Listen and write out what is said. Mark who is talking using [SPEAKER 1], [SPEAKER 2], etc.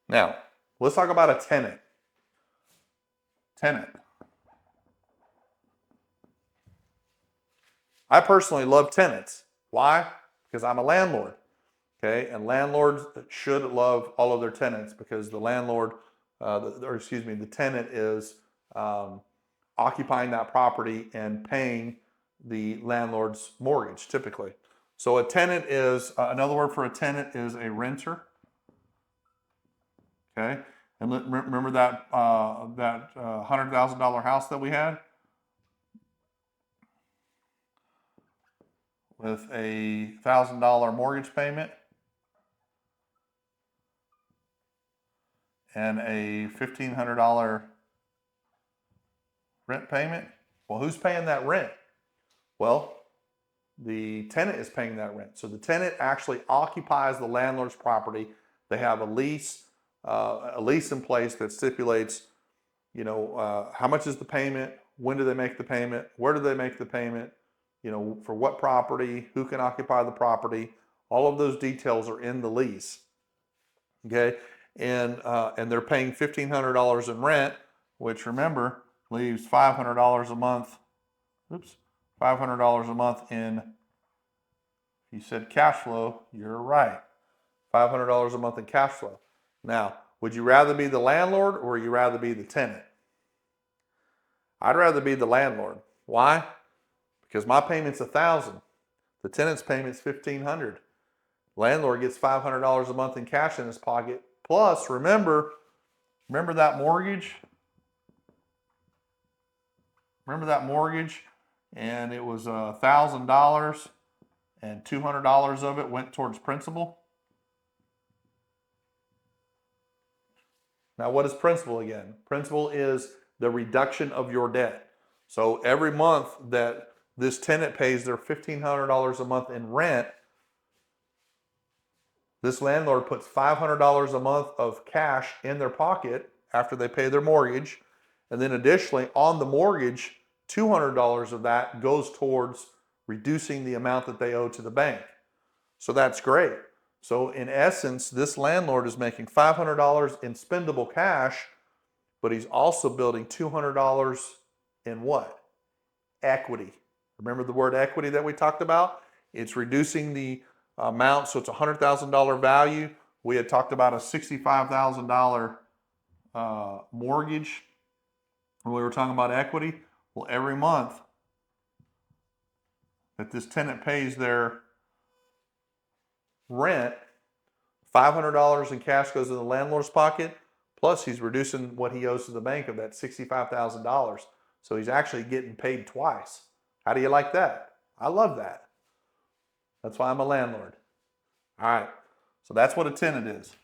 [SPEAKER 1] Now, let's talk about a tenant. Tenant. I personally love tenants. Why? Because I'm a landlord. Okay, and landlords should love all of their tenants because the landlord, the tenant is occupying that property and paying the landlord's mortgage typically. So a tenant is, another word for a tenant is a renter. Okay, and remember that $100,000 house that we had with a $1,000 mortgage payment and a $1,500 rent payment. Well, who's paying that rent? Well, the tenant is paying that rent. So the tenant actually occupies the landlord's property. They have a lease in place that stipulates, how much is the payment, when do they make the payment, where do they make the payment, for what property, who can occupy the property. All of those details are in the lease. Okay, and they're paying $1,500 in rent, which remember leaves $500 a month. Oops, $500 a month in. You said cash flow. You're right. $500 a month in cash flow. Now, would you rather be the landlord or would you rather be the tenant? I'd rather be the landlord. Why? Because my payment's $1,000. The tenant's payment's $1,500. Landlord gets $500 a month in cash in his pocket. Plus, remember that mortgage? Remember that mortgage? And it was $1,000 and $200 of it went towards principal. Now, what is principal again? Principal is the reduction of your debt. So every month that this tenant pays their $1,500 a month in rent, this landlord puts $500 a month of cash in their pocket after they pay their mortgage. And then additionally, on the mortgage, $200 of that goes towards reducing the amount that they owe to the bank. So that's great. So in essence, this landlord is making $500 in spendable cash, but he's also building $200 in what? Equity. Remember the word equity that we talked about? It's reducing the amount, so it's a $100,000 value. We had talked about a $65,000 mortgage when we were talking about equity. Well, every month that this tenant pays their rent, $500 in cash goes in the landlord's pocket, plus he's reducing what he owes to the bank of that $65,000. So he's actually getting paid twice. How do you like that? I love that. That's why I'm a landlord. All right, so that's what a tenant is.